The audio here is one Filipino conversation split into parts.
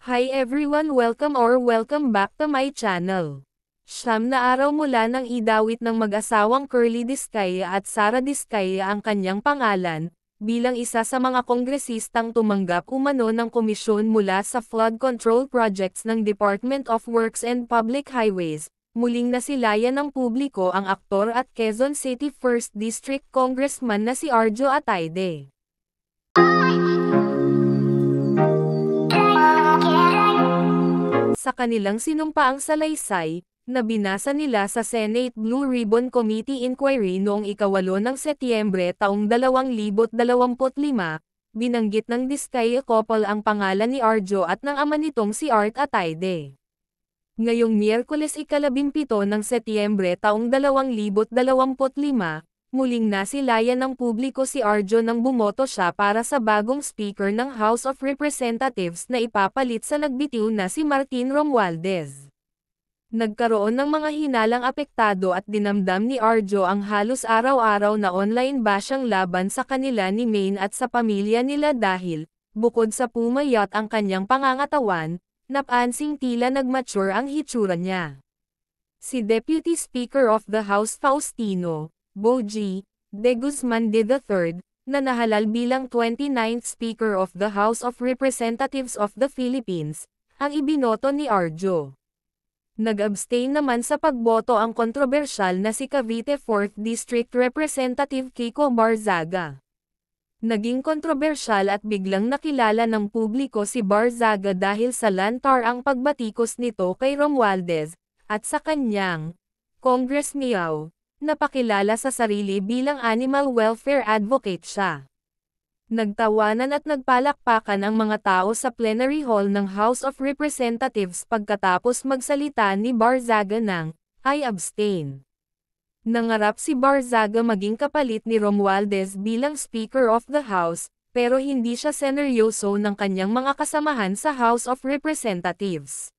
Hi everyone, welcome back to my channel. Siyam na araw mula nang idawit ng mag-asawang Curly Discaya at Sara Discaya ang kanyang pangalan, bilang isa sa mga kongresistang tumanggap umano ng komisyon mula sa flood control projects ng Department of Works and Public Highways. Muling nasilayan ng publiko ang aktor at Quezon City 1st District Congressman na si Arjo Atayde. Sa kanilang sinumpaang salaysay, na binasa nila sa Senate Blue Ribbon Committee Inquiry noong 8 ng Setyembre taong 2025, binanggit ng Discaya couple ang pangalan ni Arjo at ng ama nitong si Art Atayde. Ngayong Miyerkules 17 ng Setyembre taong 2025, muling nasilayan ng publiko si Arjo nang bumoto siya para sa bagong Speaker ng House of Representatives na ipapalit sa nagbitiw na si Martin Romualdez. Nagkaroon ng mga hinalang apektado at dinamdam ni Arjo ang halos araw-araw na online basyang laban sa kanila ni Maine at sa pamilya nila dahil, bukod sa pumayat ang kanyang pangangatawan, napansing tila nagmature ang hitsura niya. Si Deputy Speaker of the House Faustino Bogie de Guzman III, na nahalal bilang 29th Speaker of the House of Representatives of the Philippines, ang ibinoto ni Arjo. Nag-abstain naman sa pagboto ang kontrobersyal na si Cavite 4th District Representative Kiko Barzaga. Naging kontrobersyal at biglang nakilala ng publiko si Barzaga dahil sa lantar ang pagbatikos nito kay Romualdez, at sa kanyang Congress Meow. Napakilala sa sarili bilang animal welfare advocate siya. Nagtawanan at nagpalakpakan ang mga tao sa plenary hall ng House of Representatives pagkatapos magsalita ni Barzaga ng, "I abstain." Nangarap si Barzaga maging kapalit ni Romualdez bilang Speaker of the House, pero hindi siya seneryoso ng kanyang mga kasamahan sa House of Representatives.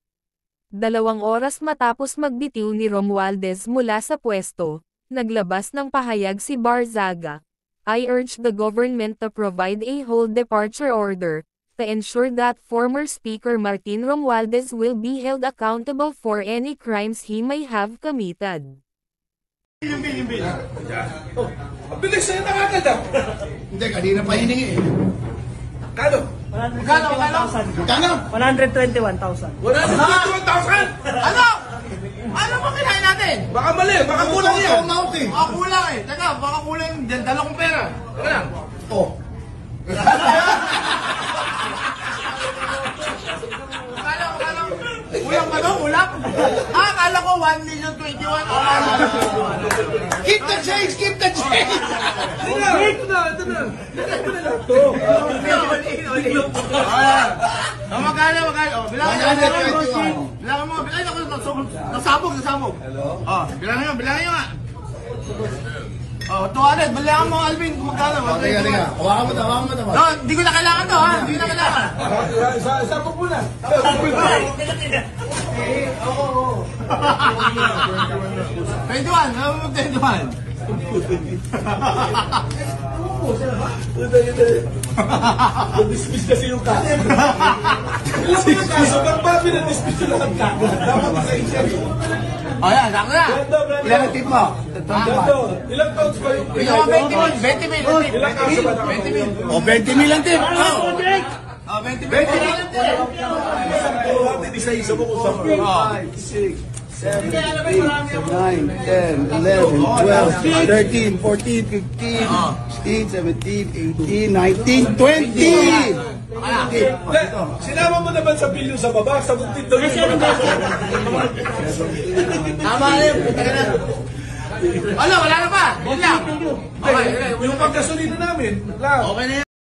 2 oras matapos magbitiw ni Romualdez mula sa pwesto, naglabas ng pahayag si Barzaga. "I urge the government to provide a whole departure order, to ensure that former Speaker Martin Romualdez will be held accountable for any crimes he may have committed." Yung bil. Oh, bilis na nakagad ah. Hindi, kanina pa hiningi eh. Kano? 121,000. 121,000? Ano? Ano ba kinain natin? Baka mali, baka kulang yan. Baka kulang eh. Teka, baka kulang yung dala kong pera. Teka lang. Oh. Kulang ba doon? Kulang? Akala ko 1,021,000. Keep the change! Keep the change! Ito na. Magkano? Bilangan mo. Ay, nasabog. Bilangin nyo nga. 200. Bilangan mo, Alvin, kung magkano. Teka. Hawakan mo to. No, hindi ko na kailangan to, ha? Hindi ko na kailangan. Sabog mo na. Oo. 21. Ano mo 21? Dismiss kasi yung kaso. Kasi yung kaso, ba't ba pinadismiss yung lahat kaso? Dapat sa isa. O yan, sako na. Ilan ang tip mo? Ilang pounds ba yung Ito ka 20 mil. Ilang kaso ba naman? 20 mil. O, 20 mil ang tip. 20 mil. Isa-isa mo kung saan. 7, 8, 9, 10, 11, 12, 13, 14, 15, 16, 17, 18, 19, 20! Sinama mo naman sa bilyo sa baba, sagutin daw yung mga kaso. Tama na yun. Wala na pa. Yun lang. Yung pagkasolina namin, Okay na yan.